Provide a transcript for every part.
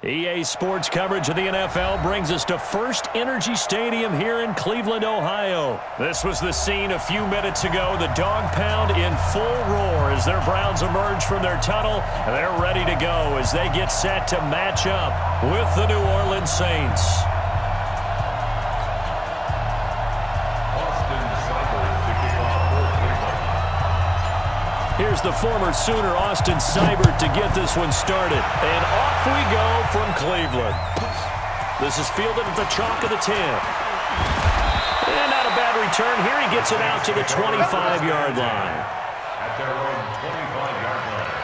EA Sports coverage of the NFL brings us to First Energy Stadium here in Cleveland, Ohio. This was the scene a few minutes ago. The dog pound in full roar as their Browns emerge from their tunnel. And they're ready to go as they get set to match up with the New Orleans Saints. Here's the former Sooner, Austin Seibert, to get this one started. And off we go from Cleveland. This is fielded at the chalk of the 10. And not a bad return. Here he gets it out to the 25-yard line. At their own 25-yard line.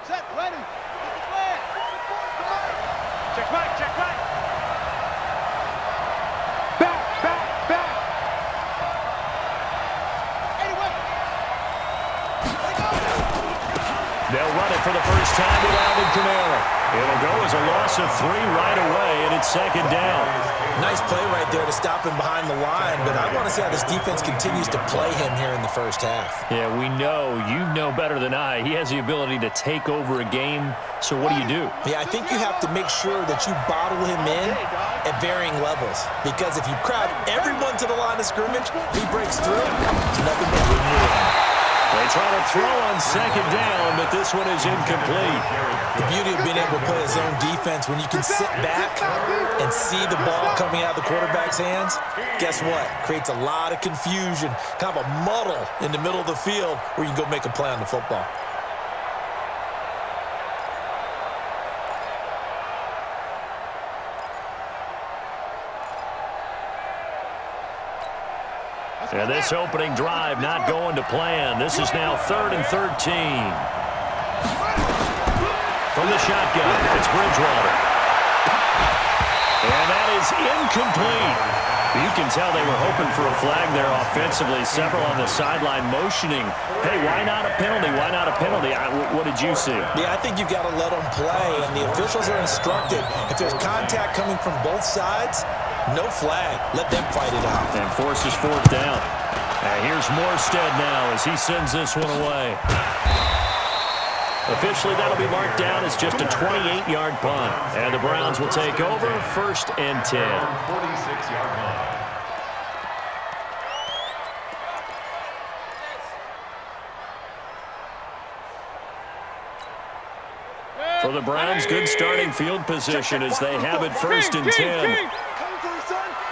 Set, ready. Check back, check back. Back. Anyway. They'll run it for the first time with Alvin Kamara. It'll go as a loss of 3 right away, and it's second down. Nice play right there to stop him behind the line, but I want to see how this defense continues to play him here in the first half. Yeah, we know. You know better than I. He has the ability to take over a game, so what do? Yeah, I think you have to make sure that you bottle him in at varying levels, because if you crowd everyone to the line of scrimmage, if he breaks through, it's nothing but win. They try to throw on second down, but this one is incomplete. The beauty of being able to play a zone defense, when you can sit back and see the ball coming out of the quarterback's hands, guess what? Creates a lot of confusion, kind of a muddle in the middle of the field where you can go make a play on the football. And this opening drive not going to plan. This is now 3rd and 13. From the shotgun, it's Bridgewater. And that is incomplete. You can tell they were hoping for a flag there offensively. Several on the sideline motioning. Hey, why not a penalty? Why not a penalty? What did you see? Yeah, I think you got to let them play, and the officials are instructed. If there's contact coming from both sides, no flag. Let them fight it out. And forces 4th down. And here's Morstead now as he sends this one away. Officially, that'll be marked down as just a 28-yard punt. And the Browns will take over 1st and 10. 46-yard line. For the Browns, good starting field position as they have it 1st and 10.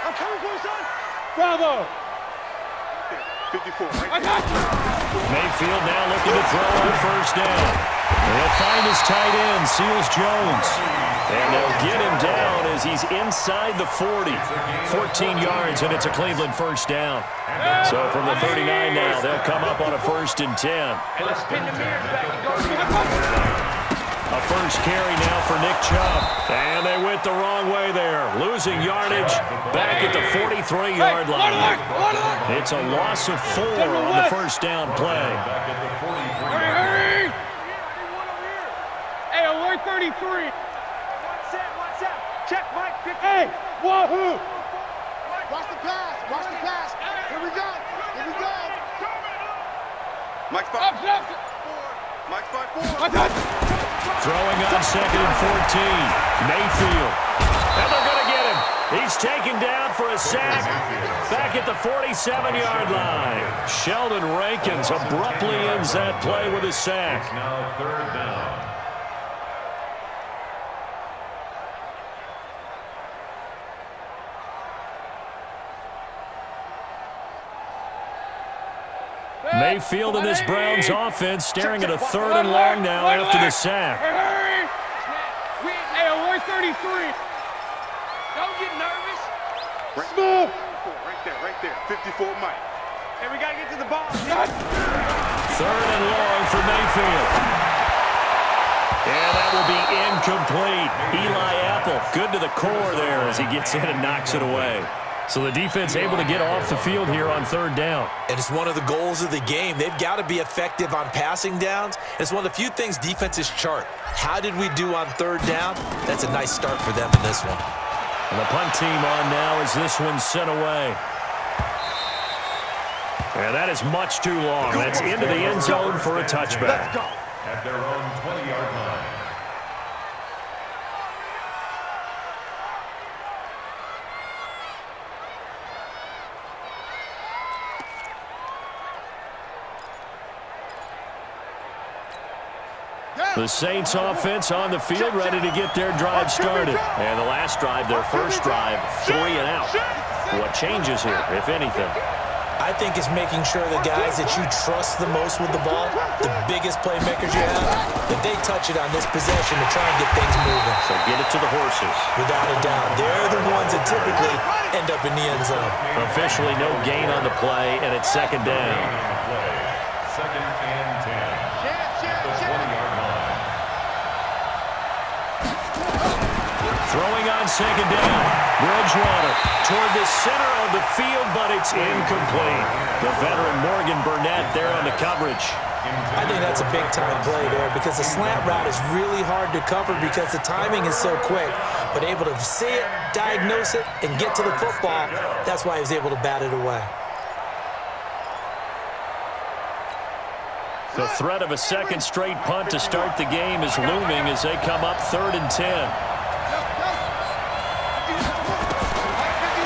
I'm coming for you, son. Bravo. 54. Mayfield now looking to throw on 1st down. They'll find his tight end, Seals Jones. And they'll get him down as he's inside the 40. 14 yards, and it's a Cleveland 1st down. So from the 39 now, they'll come up on a 1st and 10. A first carry now for Nick Chubb. And they went the wrong way there. Losing yardage back at the 43-yard line. It's a loss of 4 on the 1st down play. Hurry! Hey, alert 33. Watch out. Check, Mike. Hey, wahoo! Watch the pass. Here we go. Mike's 5. Mike's 5-4. Throwing on 2nd and 14. Mayfield. And they're going to get him. He's taken down for a sack back at the 47-yard line. Sheldon Rankins abruptly ends that play with a sack. Now 3rd down. Mayfield and this Browns offense staring at a 3rd and long now after the sack. Hurry! Hey, alert 33. Don't get nervous. Smooth. Right there. 54 Mike. Hey, we got to get to the ball. 3rd and long for Mayfield. And that will be incomplete. Eli Apple, good to the core there as he gets in and knocks it away. So the defense able to get off the field here on third down. And it's one of the goals of the game. They've got to be effective on passing downs. It's one of the few things defenses chart. How did we do on third down? That's a nice start for them in this one. And the punt team on now as this one's sent away. And that is much too long. That's into the end zone for a touchback. At their own 20-yard line. The Saints offense on the field, ready to get their drive started. And the last drive, their first drive, 3 and out. What changes here, if anything? I think it's making sure the guys that you trust the most with the ball, the biggest playmakers you have, that they touch it on this possession to try and get things moving. So get it to the horses. Without a doubt. They're the ones that typically end up in the end zone. Officially no gain on the play, and it's second down. Second and 10. At the 20-yard line. Throwing on second down. Bridgewater toward the center of the field, but it's incomplete. The veteran Morgan Burnett there on the coverage. I think that's a big-time play there because the slant route is really hard to cover because the timing is so quick. But able to see it, diagnose it, and get to the football, that's why he was able to bat it away. The threat of a second straight punt to start the game is looming as they come up 3rd and 10.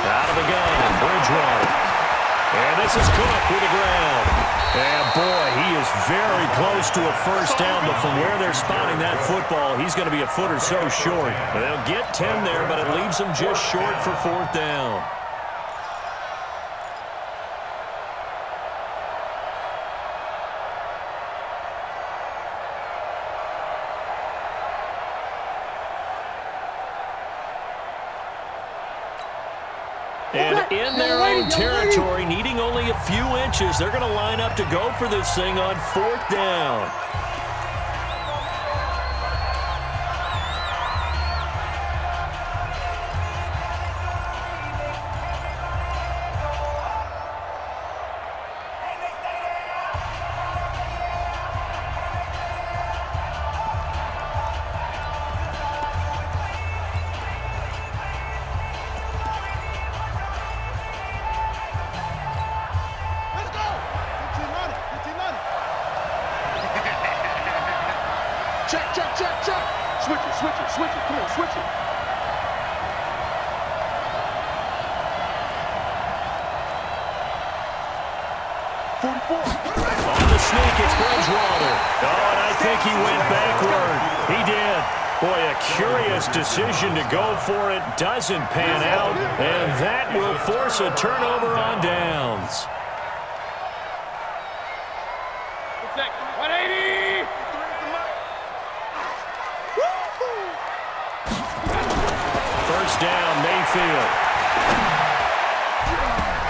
Out of the gun, Bridgewater. And this is Cook with the ground. And boy, he is very close to a first down, but from where they're spotting that football, he's going to be a foot or so short. They'll get 10 there, but it leaves them just short for 4th down. And in their own territory, needing only a few inches, they're going to line up to go for this thing on 4th down. Check. Switch it. Come on, switch it. On the sneak, it's Bridgewater. Oh, and I think he went backward. He did. Boy, a curious decision to go for it. Doesn't pan out, and that will force a turnover on downs. 180! First down, Mayfield.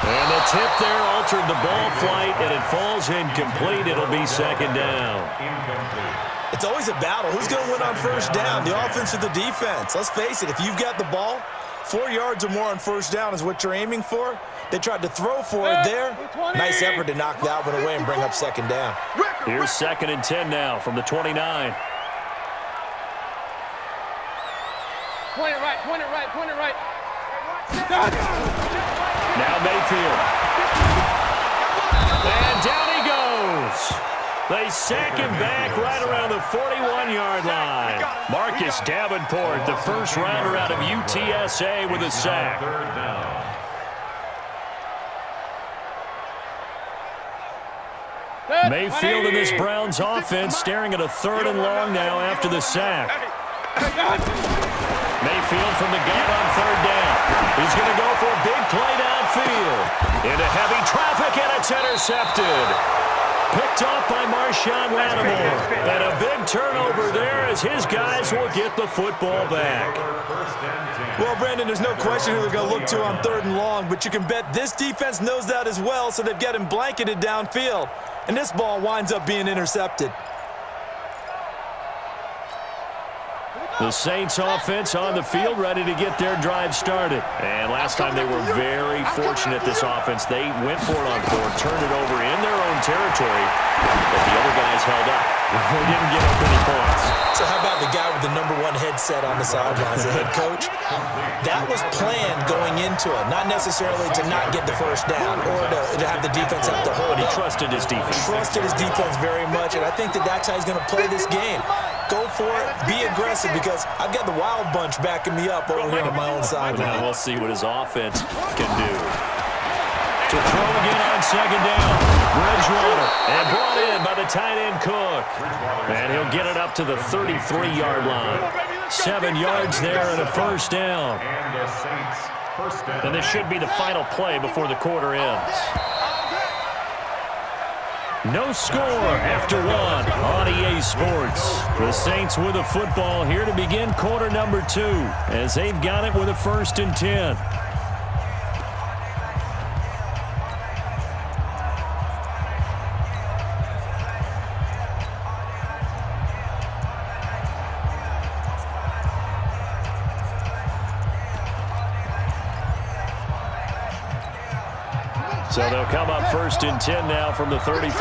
And the tip there altered the ball flight, and it falls incomplete. It'll be second down. It's always a battle. Who's going to win on first down, the offense or the defense? Let's face it, if you've got the ball, 4 yards or more on first down is what you're aiming for. They tried to throw for it there. Nice effort to knock that one away and bring up second down. Here's 2nd and 10 now from the 29. Point it right. Now Mayfield. And down he goes. They sack him back right around the 41-yard line. Marcus Davenport, the first rounder out of UTSA with a sack. Third down. Mayfield and this Browns offense staring at a 3rd and long now after the sack. Mayfield from the gun on 3rd down. He's going to go for a big play downfield. Into heavy traffic, and it's intercepted. Picked off by Marshawn Lattimore. And a big turnover there as his guys will get the football back. Well, Brandon, there's no question who they're going to look to on 3rd and long, but you can bet this defense knows that as well, so they've got him blanketed downfield. And this ball winds up being intercepted. The Saints offense on the field, ready to get their drive started. And last time they were very fortunate, this offense. They went for it on fourth, turned it over in their own territory, but the other guys held up. They didn't give up any points. So how about the guy with the #1 headset on the sidelines, the head coach? That was planned going into it, not necessarily to not get the first down or to have the defense have to hold But he up. trusted his defense. Trusted his defense very much, and I think that's how he's going to play this game. Go for it, be aggressive, because I've got the wild bunch backing me up over here on my own sideline. Now we'll see what his offense can do. To throw again on second down. Bridgewater, and brought in by the tight end Cook. And he'll get it up to the 33-yard line. 7 yards there and a first down. And the Saints first down. And this should be the final play before the quarter ends. No score after one on EA Sports. The Saints with the football here to begin quarter number 2 as they've got it with a 1st and 10. So they'll come up 1st and 10 now from the 33. Check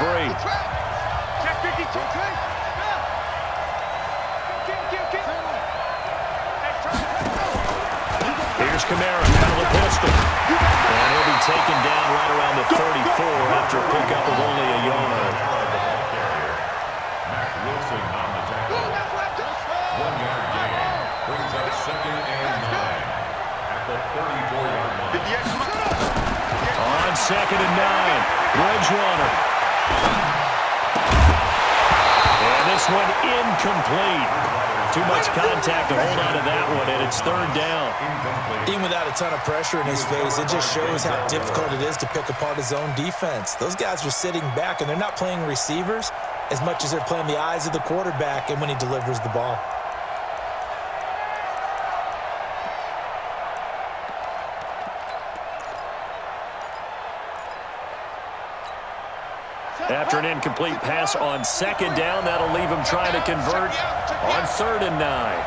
52. Here's Kamara out of the pistol. And he'll be taken down right around the 34 after a pickup of only a yard. Mac Wilson on the tackle. 1-yard gain. Brings up 2nd and 9 at the 34-yard line. On 2nd and 9, Bridgewater. And this one incomplete. Too much contact to hold on to that one, and it's 3rd down. Even without a ton of pressure in his face, it just shows how difficult it is to pick apart his own defense. Those guys are sitting back, and they're not playing receivers as much as they're playing the eyes of the quarterback and when he delivers the ball. After an incomplete pass on 2nd down, that'll leave him trying to convert on 3rd and 9.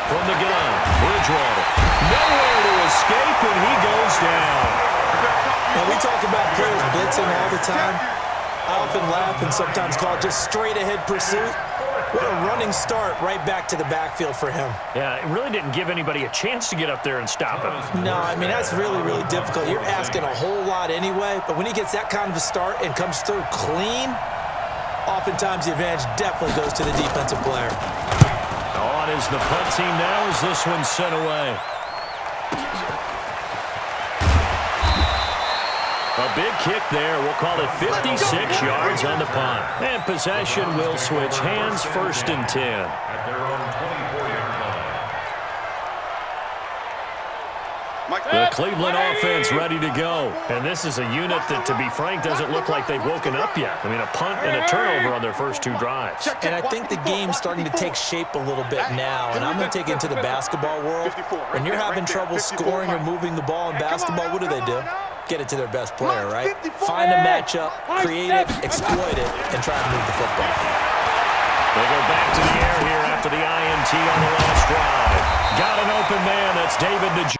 From the gun, Bridgewater. Nowhere to escape, and he goes down. And we talk about players blitzing all the time. I often laugh and sometimes call it just straight-ahead pursuit. What a running start right back to the backfield for him. Yeah, it really didn't give anybody a chance to get up there and stop him. No, I mean, that's really, really difficult. You're asking a whole lot anyway, but when he gets that kind of a start and comes through clean, oftentimes the advantage definitely goes to the defensive player. On is the punt team now as this one's sent away. A big kick there. We'll call it 56 yards on the punt. And possession will switch hands, 1st and 10. At their own 24-yard line. The Cleveland offense ready to go. And this is a unit that, to be frank, doesn't look like they've woken up yet. I mean, a punt and a turnover on their first 2 drives. And I think the game's starting to take shape a little bit now, and I'm going to take it into the basketball world. When you're having trouble scoring or moving the ball in basketball, what do? Get it to their best player, right? Find a matchup, create it, exploit it, and try to move the football. They go back to the air here after the INT on the last drive. Got an open man. That's David Njoku.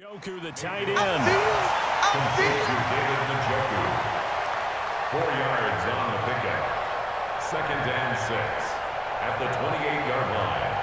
Joku, the tight end. Complete to David Njoku. 4 yards on the pickup. 2nd and 6 at the 28-yard line.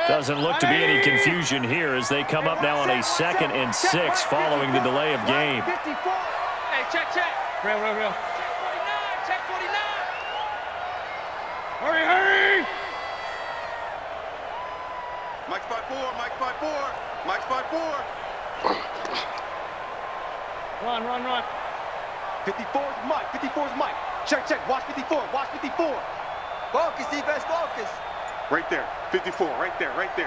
Doesn't look to be any confusion here as they come up now on a 2nd and 6 following the delay of game. 54. Hey, check. Real. Check 49. Hurry. Mike's 5-4. Mike's 5-4. Run. 54's Mike. Check. Watch 54. Focus, defense, focus. Right there. 54. Right there. To throw,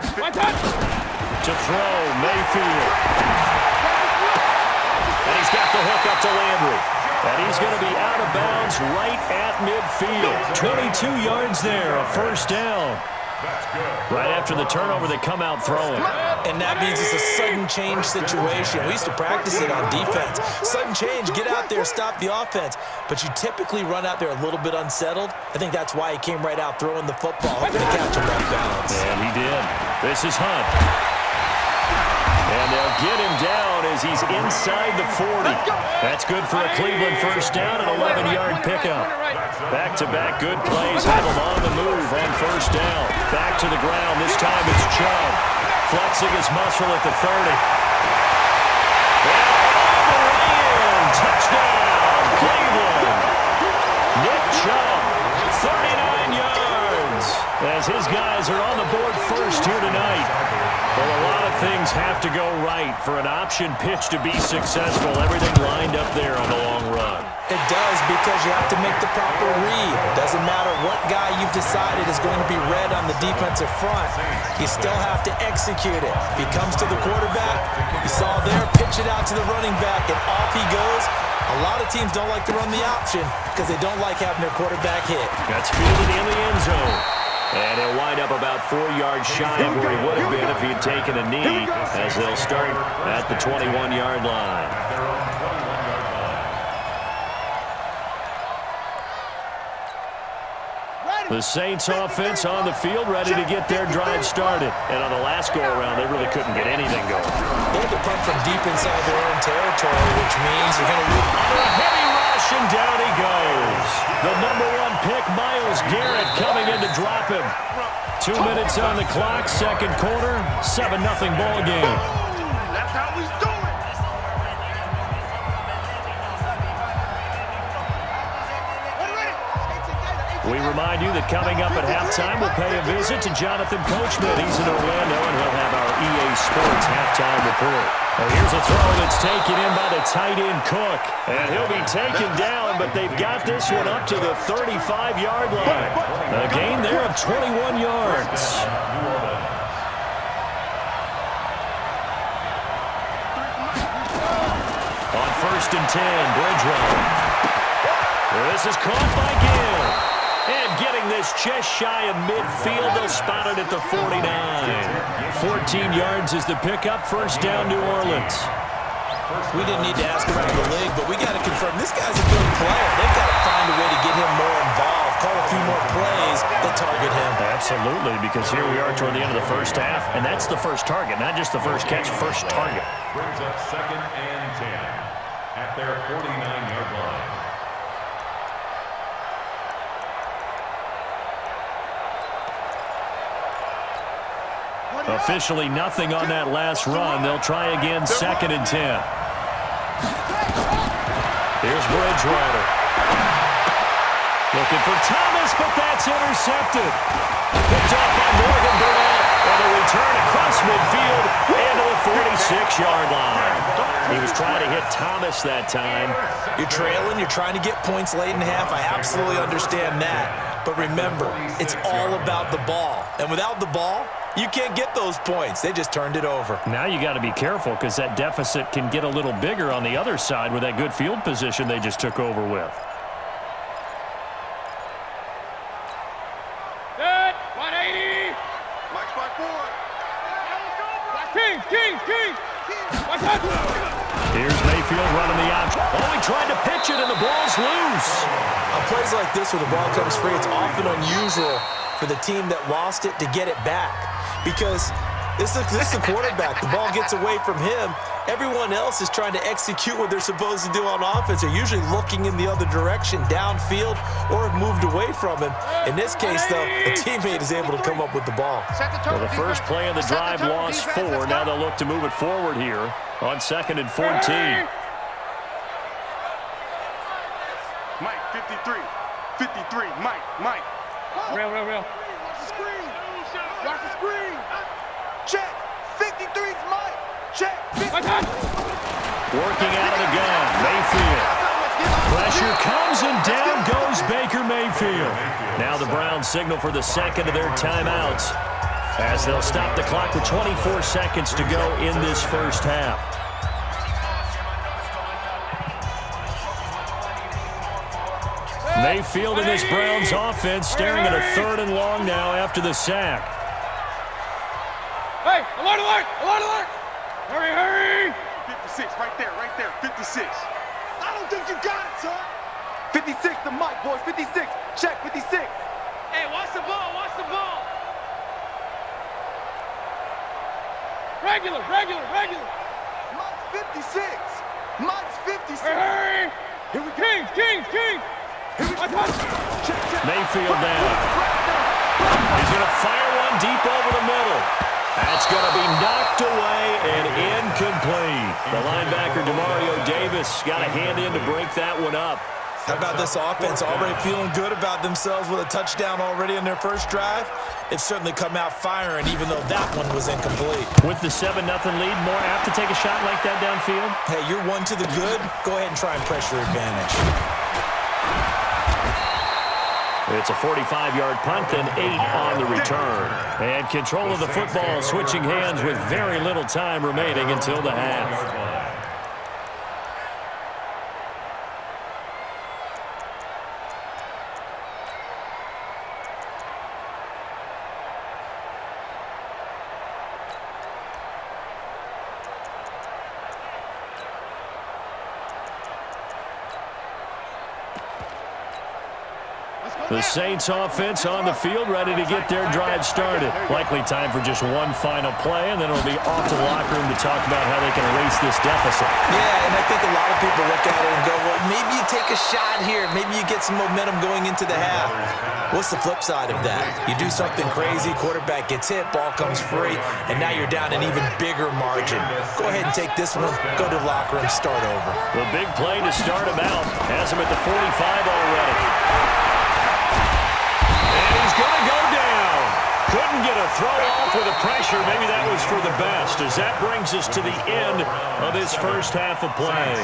Mayfield. And he's got the hook up to Landry. And he's going to be out of bounds right at midfield. 22 yards there, a first down. Right after the turnover, they come out throwing. And that means it's a sudden change situation. We used to practice it on defense. Sudden change, get out there, stop the offense. But you typically run out there a little bit unsettled. I think that's why he came right out throwing the football, hoping to catch him off balance. And he did. This is Hunt. And they'll get him down as he's inside the 40. That's good for a Cleveland first down, an 11-yard pickup. Back-to-back good plays have him on the move on first down. Back to the ground. This time it's Chubb. Flexing his muscle at the 30. And all the way in. Touchdown, Cleveland. Nick Chubb, 39 yards. As his guys are on the board first here tonight. Well, a lot of things have to go right for an option pitch to be successful. Everything lined up there on the long run. It does, because you have to make the proper read. It doesn't matter what guy you've decided is going to be read on the defensive front. You still have to execute it. If he comes to the quarterback, you saw there, pitch it out to the running back, and off he goes. A lot of teams don't like to run the option because they don't like having their quarterback hit. That's fielded in the end zone. And he'll wind up about 4 yards shy of where he would have been if he had taken a knee, as they'll start at the 21-yard line. The Saints offense on the field, ready to get their drive started. And on the last go-around, they really couldn't get anything going. They had to punt from deep inside their own territory, which means they're going to lose. On a heavy rush, and down he goes. The #1 pick, Myles Garrett, coming in to drop him. 2 minutes on the clock, second quarter, 7-0 ball game. That's how we do it. We remind you that coming up at halftime, we'll pay a visit to Jonathan Coachman. He's in Orlando, and he'll have our EA Sports halftime report. Well, here's a throw that's taken in by the tight end Cook. And he'll be taken down, but they've got this one up to the 35-yard line. A gain there of 21 yards. On 1st and 10, Bridgewater. This is caught by Gill. And getting this just shy of midfield, they'll spot it at the 49. 14 yards is the pickup, first down, New Orleans. We didn't need to ask around the league, but we got to confirm this guy's a good player. They've got to find a way to get him more involved, call a few more plays that target him. Absolutely, because here we are toward the end of the first half, and that's the first target, not just the first catch, first target. Brings up 2nd and 10 at their 49-yard line. Officially nothing on that last run. They'll try again, 2nd and 10. Here's Bridgewater. Looking for Thomas, but that's intercepted. Picked off by Morgan Burnett. And a return across midfield into the 46-yard line. He was trying to hit Thomas that time. You're trailing. You're trying to get points late in half. I absolutely understand that. But remember, it's all about the ball. And without the ball, you can't get those points. They just turned it over. Now you got to be careful because that deficit can get a little bigger on the other side with that good field position they just took over with. Good. 180. Mike's 5-4. Kings. Watch out. Here's Mayfield running the option. Oh, he tried to pitch it, and the ball's loose. On plays like this where the ball comes free, it's often unusual for the team that lost it to get it back. Because this is the quarterback. The ball gets away from him, Everyone else is trying to execute what they're supposed to do on offense. They're usually looking in the other direction, downfield, or have moved away from him. In this case, though, a teammate is able to come up with the ball. Well, the first play of the drive lost 4. Now they'll look to move it forward here on 2nd and 14. Mike, 53. 53. Mike. Real. Watch the screen. Watch the screen. Check. 53's Mike. Check. Working out of the gun, Mayfield. Pressure comes and down goes Baker Mayfield. Now the Browns signal for the second of their timeouts as they'll stop the clock with 24 seconds to go in this first half. Mayfield and this Browns offense staring at a 3rd and long now after the sack. Hey, alert! Hurry! 56, right there, 56. I don't think you got it, son. 56 to Mike, boys, 56. Check, 56. Hey, watch the ball. Regular. Mike's 56. Hurry! Here we go. Kings. Here we go. Check. Mayfield down. He's going to fire one deep over the middle. That's going to be knocked away and incomplete. The linebacker, Demario Davis, got a hand in to break that one up. How about this offense already feeling good about themselves with a touchdown already in their first drive? They've certainly come out firing, even though that one was incomplete. With the 7-0 lead, more apt to take a shot like that downfield? Hey, you're one to the good. Go ahead and try and press your advantage. It's a 45-yard punt and 8 on the return. And control of the football switching hands with very little time remaining until the half. The Saints offense on the field, ready to get their drive started. Likely time for just one final play, and then it'll be off to the locker room to talk about how they can erase this deficit. Yeah, and I think a lot of people look at it and go, well, maybe you take a shot here. Maybe you get some momentum going into the half. What's the flip side of that? You do something crazy, quarterback gets hit, ball comes free, and now you're down an even bigger margin. Go ahead and take this one, go to the locker room, start over. The big play to start him out has him at the 45 already. He's going to go down. Couldn't get a throw off with the pressure. Maybe that was for the best, as that brings us to the end of this first half of play.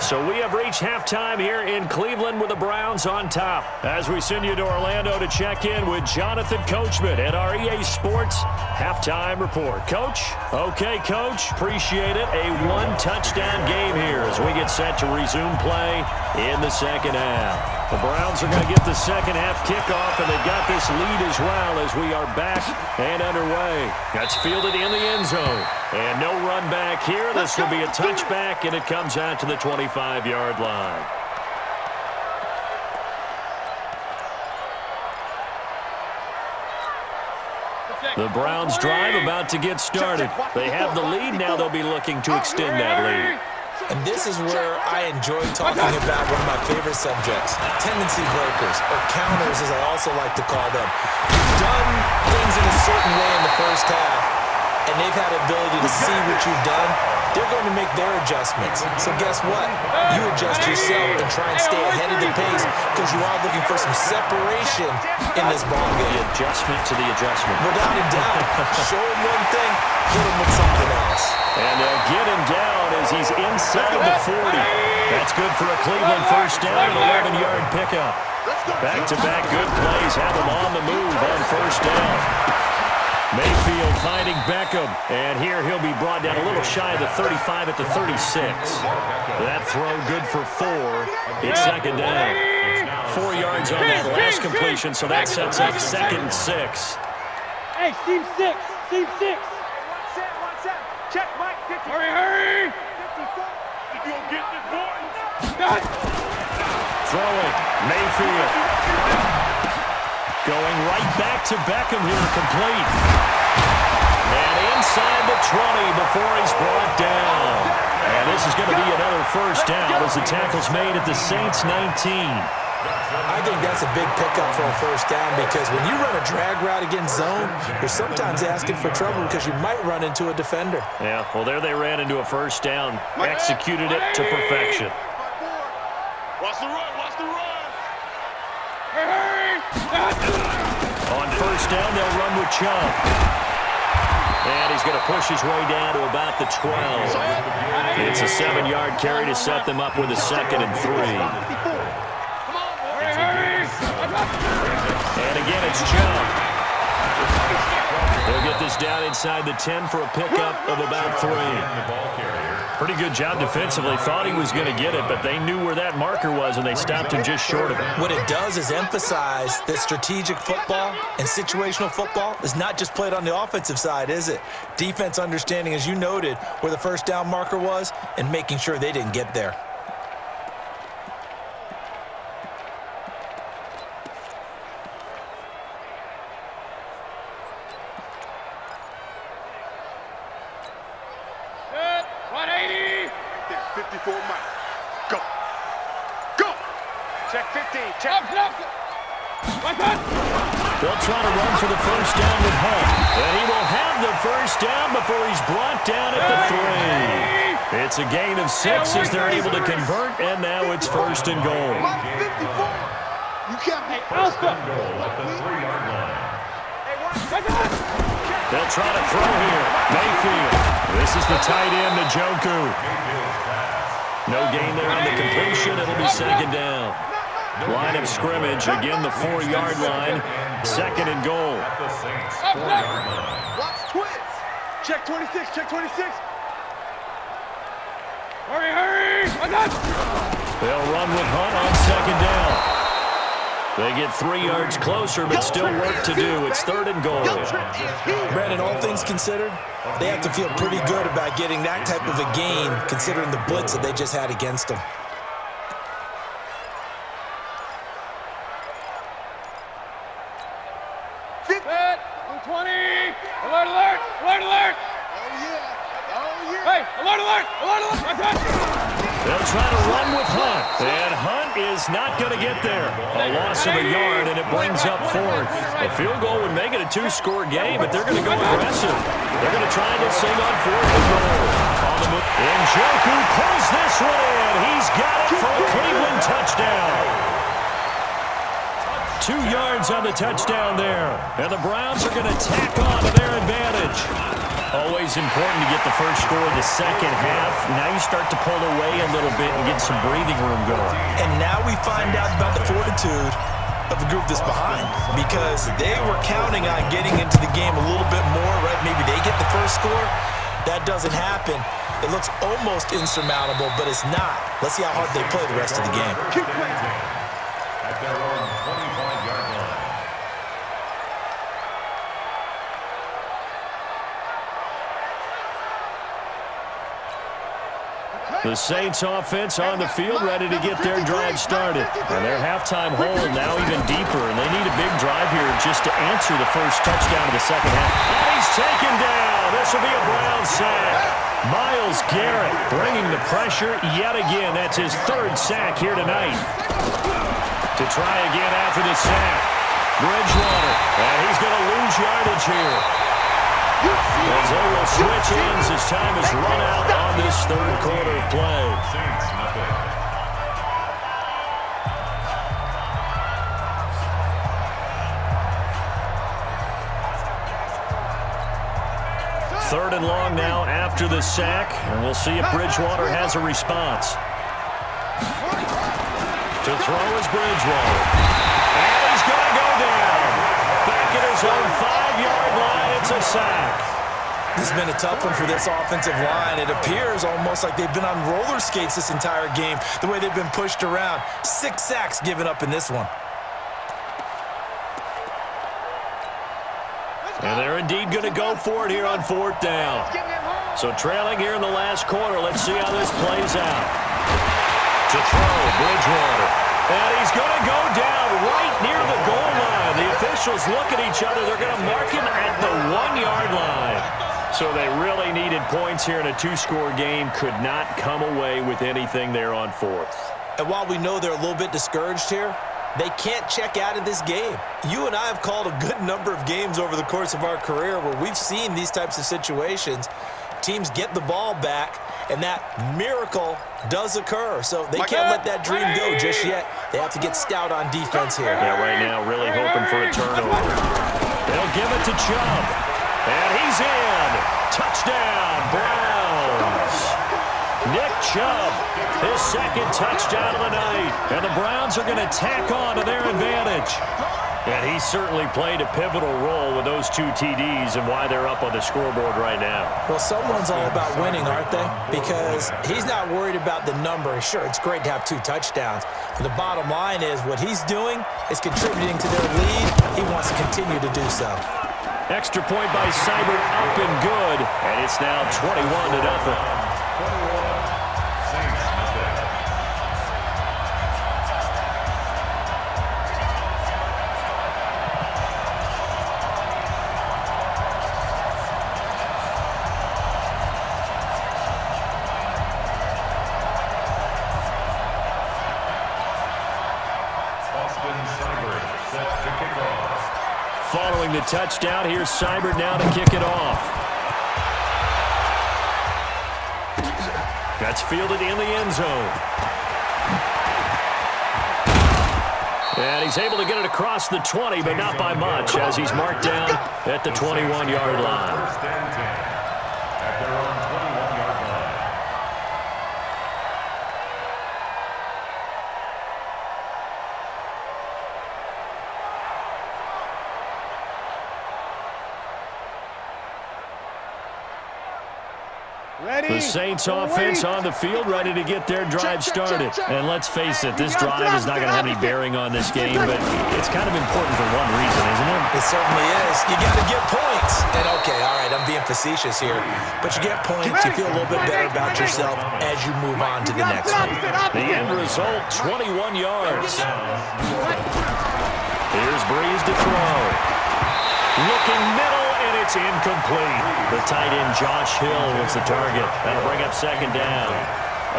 So we have reached halftime here in Cleveland with the Browns on top. As we send you to Orlando to check in with Jonathan Coachman at our EA Sports Halftime Report. Coach? Okay, Coach. Appreciate it. A one-touchdown game here as we get set to resume play in the second half. The Browns are going to get the second half kickoff, and they've got this lead as well as we are back and underway. That's fielded in the end zone. And no run back here. This will be a touchback, and it comes out to the 25-yard line. The Browns drive about to get started. They have the lead. Now they'll be looking to extend that lead. And this is where I enjoy talking about one of my favorite subjects, tendency breakers, or counters as I also like to call them. You've done things in a certain way in the first half, and they've had the ability to see what you've done. They're going to make their adjustments. So guess what? You adjust yourself and try and stay ahead of the pace because you are looking for some separation in this ball game. The adjustment to the adjustment. Without a doubt. Show him one thing, hit him with something else. And they'll get him down as he's inside the 40. That's good for a Cleveland first down and 11-yard pickup. Back-to-back good plays have him on the move on first down. Mayfield finding Beckham, and here he'll be brought down a little shy of the 35 at the 36. That throw good for 4. It's second down. 4 yards on that last completion, so that sets up 2nd and 6. Hey, Steve 6. Check, Mike. Hurry. You gonna get this, boy? Throwing, Mayfield. Going right back to Beckham here, complete. And inside the 20 before he's brought down. this is going to be another first down as the tackle's made at the Saints 19. I think that's a big pickup for a first down because when you run a drag route against zone, you're sometimes asking for trouble because you might run into a defender. Yeah, well, there they ran into a first down, executed it to perfection. Watch the run, watch the run. On first down, they'll run with Chubb. And he's going to push his way down to about the 12. It's a 7-yard carry to set them up with a 2nd and 3. And again, it's Chubb. They'll get this down inside the 10 for a pickup of about 3. Pretty good job defensively. Thought he was going to get it, but they knew where that marker was, and they stopped him just short of it. What it does is emphasize that strategic football and situational football is not just played on the offensive side, is it? Defense understanding, as you noted, where the first down marker was and making sure they didn't get there. They'll try to run for the first down with Hunt. And he will have the first down before he's brought down at the 3. It's a gain of 6 as they're able to convert, and now it's first and goal. You can't be First and goal at the 3-yard line. They'll try to throw here. Mayfield. This is the tight end, Njoku. No gain there on the completion. It'll be second down. Line of scrimmage, again the 4-yard line. Second and goal. At the Saints 4-yard line. Watch twist. Check 26, check 26. Hurry! They'll run with Hunt on second down. They get 3 yards closer, but still work to do. It's third and goal. Brandon, all things considered, they have to feel pretty good about getting that type of a gain considering the blitz that they just had against them. They'll try to run with Hunt, and Hunt is not going to get there. A loss of a yard, and it brings up fourth. A field goal would make it a 2-score game, but they're going to go aggressive. They're going to try this thing on fourth and goal. On the move, Njoku pulls this one in. He's got it for a Cleveland touchdown. 2 yards on the touchdown there, and the Browns are going to tack on to their advantage. Always important to get the first score of the second half. Now you start to pull away a little bit and get some breathing room going. And now we find out about the fortitude of the group that's behind because they were counting on getting into the game a little bit more, right? Maybe they get the first score. That doesn't happen. It looks almost insurmountable, but it's not. Let's see how hard they play the rest of the game. At their own 25-yard line. The Saints offense on the field ready to get their drive started. And their halftime hole now even deeper, and they need a big drive here just to answer the first touchdown of the second half. And he's taken down. This will be a Brown sack. Myles Garrett bringing the pressure yet again. That's his 3rd sack here tonight. To try again after the sack. Bridgewater, and he's going to lose yardage here. As they will switch ends as time is run out on this 3rd quarter of play. Saints nothing. Third and long now after the sack, and we'll see if Bridgewater has a response. To throw is Bridgewater. And he's going to go down. Back at his own 5-yard line, it's a sack. This has been a tough one for this offensive line. It appears almost like they've been on roller skates this entire game, the way they've been pushed around. 6 sacks given up in this one. And they're indeed going to go for it here on 4th down. So trailing here in the last quarter, let's see how this plays out. To throw, Bridgewater. And he's going to go down right near the goal line. The officials look at each other. They're going to mark him at the 1-yard line. So they really needed points here in a two-score game. Could not come away with anything there on fourth. And while we know they're a little bit discouraged here, they can't check out of this game. You and I have called a good number of games over the course of our career where we've seen these types of situations. Teams get the ball back, and that miracle does occur. So they can't let that dream go just yet. They have to get stout on defense here. Yeah, right now really hoping for a turnover. They'll give it to Chubb. And he's in. Touchdown, Browns. Nick Chubb, his second touchdown of the night. And the Browns are going to tack on to their advantage. And he certainly played a pivotal role with those two TDs and why they're up on the scoreboard right now. Well, someone's all about winning, aren't they? Because he's not worried about the number. Sure, it's great to have 2 touchdowns. But the bottom line is what he's doing is contributing to their lead. He wants to continue to do so. Extra point by Seibert, up and good. And it's now 21-0. Following the touchdown, here's Seibert now to kick it off. That's fielded in the end zone. And he's able to get it across the 20, but not by much, as he's marked down at the 21-yard line. The Saints offense on the field, ready to get their drive started. And let's face it, this drive is not going to have any bearing on this game, but it's kind of important for one reason, isn't it? It certainly is. You got to get points. And okay, all right, I'm being facetious here, but you get points, you feel a little bit better about yourself as you move on to the next one. The end result, 21 yards. Here's Breeze to throw. Looking middle, and it's incomplete. The tight end, Josh Hill, was the target. That'll bring up second down.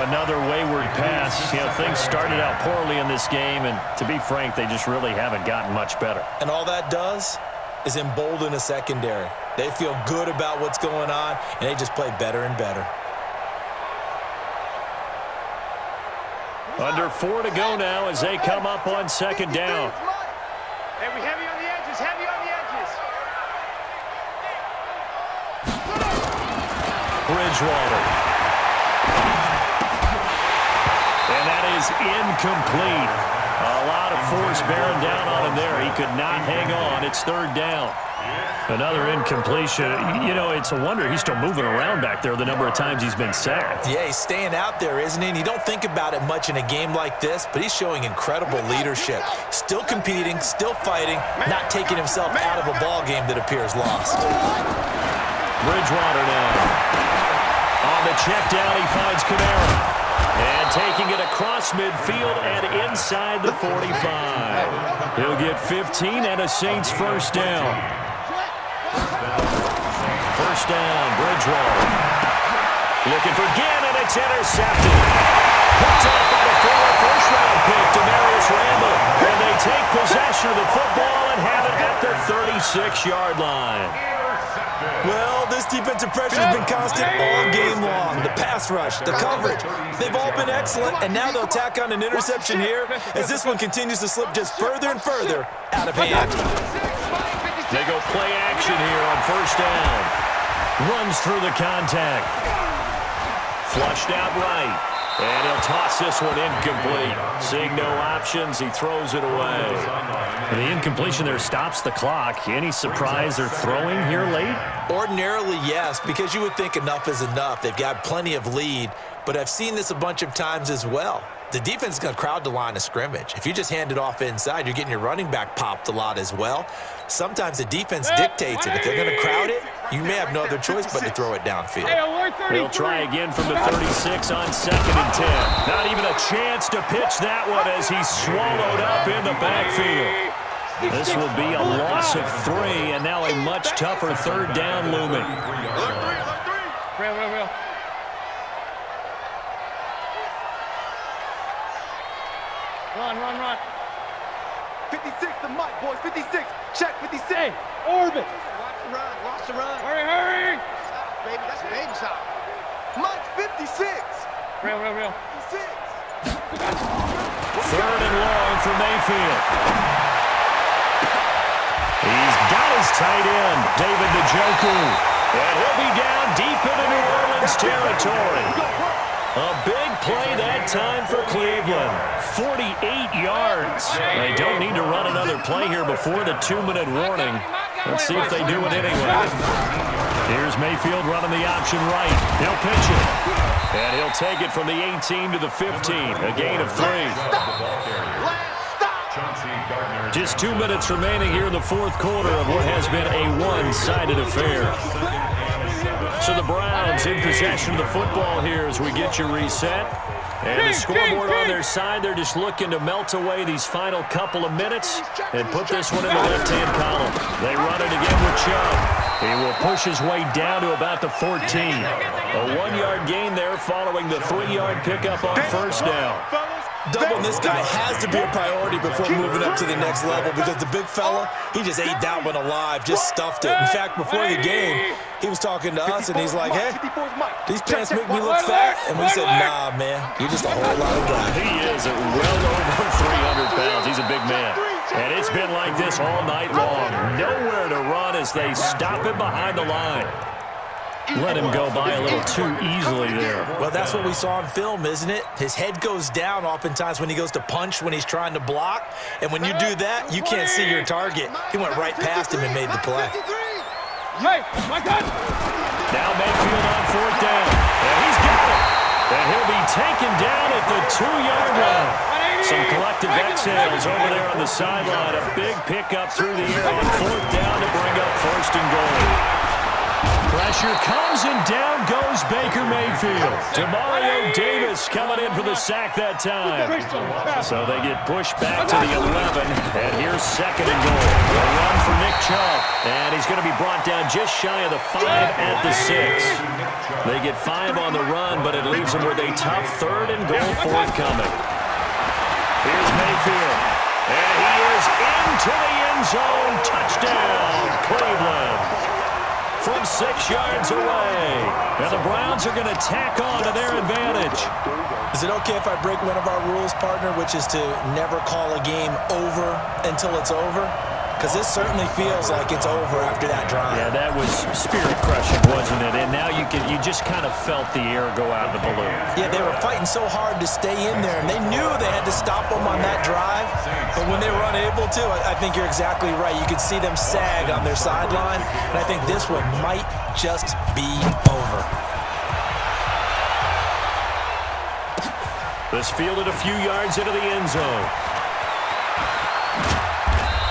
Another wayward pass. You know, things started out poorly in this game, and to be frank, they just really haven't gotten much better. And all that does is embolden a secondary. They feel good about what's going on, and they just play better and better. Under 4 to go now as they come up on second down. Hey, we heavy on the edges, heavy on the edges. Bridgewater. And that is incomplete. A lot of force bearing down on him there. He could not hang on. It's third down. Another incompletion. You know, it's a wonder he's still moving around back there the number of times he's been sacked. Yeah, he's staying out there, isn't he? And you don't think about it much in a game like this, but he's showing incredible leadership. Still competing, still fighting, not taking himself out of a ball game that appears lost. Bridgewater now. On the check down, he finds Kamara. And taking it across midfield and inside the 45. He'll get 15 and a Saints first down. First down, Bridgewater. Looking for Gannon, it's intercepted. Picked up by the former first-round pick, Demarius Randall. And they take possession of the football and have it at the 36-yard line. Well, this defensive pressure has been constant all game long. The pass rush, the coverage, they've all been excellent, and now they'll tack on an interception here as this one continues to slip just further and further out of hand. They go play action here on first down. Runs through the contact. Flushed out right. And he'll toss this one incomplete. Seeing no options, he throws it away. The incompletion there stops the clock. Any surprise they're throwing here late? Ordinarily, yes, because you would think enough is enough. They've got plenty of lead, but I've seen this a bunch of times as well. The defense is going to crowd the line of scrimmage. If you just hand it off inside, you're getting your running back popped a lot as well. Sometimes the defense dictates it. If they're going to crowd it, you may have no other choice but to throw it downfield. They'll try again from the 36 on 2nd and 10. Not even a chance to pitch that one as he's swallowed up in the backfield. This will be a loss of 3, and now a much tougher third down looming. Real. Run. 56 the mic, boys. 56. Check 56. Hey, orbit. Watch the run. Hurry. Stop, baby. That's a baby shot. Mike 56. Real. 56. Third and long for Mayfield. He's got his tight end, David Njoku. And he'll be down deep into New Orleans territory. A big play that time for Cleveland. 48 yards. They don't need to run another play here before the 2-minute warning. Let's see if they do it anyway. Here's Mayfield running the option right. He'll pitch it. And he'll take it from the 18 to the 15. A gain of 3. Just 2 minutes remaining here in the fourth quarter of what has been a one-sided affair. So the Browns in possession of the football here as we get you reset. And the scoreboard on their side, they're just looking to melt away these final couple of minutes and put this one in the left-hand column. They run it again with Chubb. He will push his way down to about the 14. A 1-yard gain there following the 3-yard pickup on first down. Doubling this guy has to be a priority before moving up to the next level because the big fella, he just ate that one alive, just stuffed it. In fact, before the game, he was talking to us, and he's like, hey, these pants make me look fat. And we said, nah, man, you're just a whole lot of guy. He is at well over 300 pounds. He's a big man. And it's been like this all night long. Nowhere to run as they stop him behind the line. Let him go by a little too easily there. Well, that's what we saw on film, isn't it? His head goes down oftentimes when he goes to punch, when he's trying to block. And when you do that, you can't see your target. He went right past him and made the play. Hey, my God. Now Mayfield on fourth down. And he's got it. And he'll be taken down at the 2-yard line. Some collective exhales over there on the sideline. A big pickup through the air on fourth down to bring up first and goal. Pressure comes, and down goes Baker Mayfield. Demario Davis coming in for the sack that time. So they get pushed back to the 11, and here's second and goal. A run for Nick Chubb, and he's going to be brought down just shy of the 5 at the 6. They get 5 on the run, but it leaves them with a tough third and goal forthcoming. Here's Mayfield, and he is into the end zone. Touchdown, Cleveland. From 6 yards away. And the Browns are going to tack on to their advantage. Is it okay if I break one of our rules, partner, which is to never call a game over until it's over? Because this certainly feels like it's over after that drive. Yeah, that was spirit-crushing, wasn't it? And now you just kind of felt the air go out of the balloon. Yeah, they were fighting so hard to stay in there, and they knew they had to stop them on that drive. But when they were unable to, I think you're exactly right. You could see them sag on their sideline, and I think this one might just be over. This fielded a few yards into the end zone.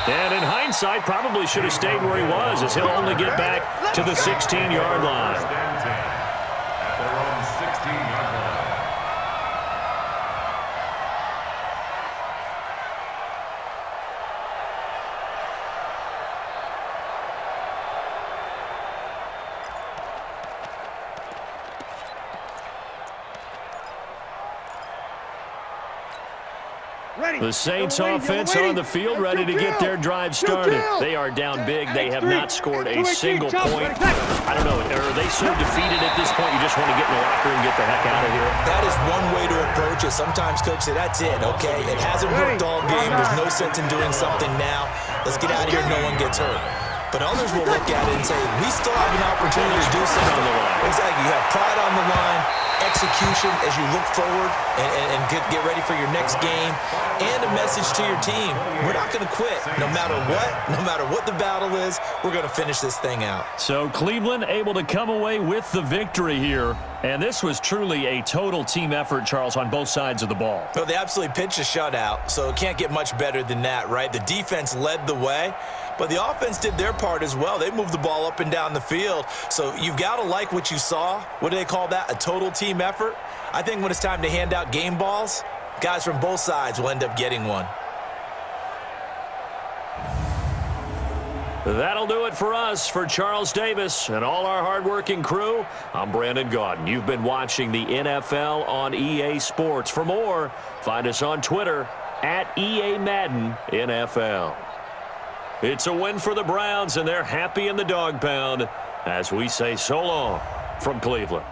And in hindsight, probably should have stayed where he was, as he'll only get back to the 16-yard line. At their own 16-yard line. The Saints offense on the field, ready to get their drive started. They are down big. They have not scored a single point. I don't know, are they so defeated at this point you just want to get in the locker and get the heck out of here? That is one way to approach it. Sometimes coach say, that's it, okay? It hasn't worked all game. There's no sense in doing something now. Let's get out of here. No one gets hurt. But others will look at it and say, we still have an opportunity to do something on the line. Exactly. You have pride on the line, execution as you look forward and get ready for your next game, and a message to your team. We're not going to quit. No matter what the battle is, we're going to finish this thing out. So Cleveland able to come away with the victory here. And this was truly a total team effort, Charles, on both sides of the ball. Well, they absolutely pitched a shutout, so it can't get much better than that, right? The defense led the way, but the offense did their part as well. They moved the ball up and down the field. So you've got to like what you saw. What do they call that? A total team effort? I think when it's time to hand out game balls, guys from both sides will end up getting one. That'll do it for us. For Charles Davis and all our hardworking crew, I'm Brandon Gaudin. You've been watching the NFL on EA Sports. For more, find us on Twitter at EA Madden NFL. It's a win for the Browns, and they're happy in the dog pound as we say so long from Cleveland.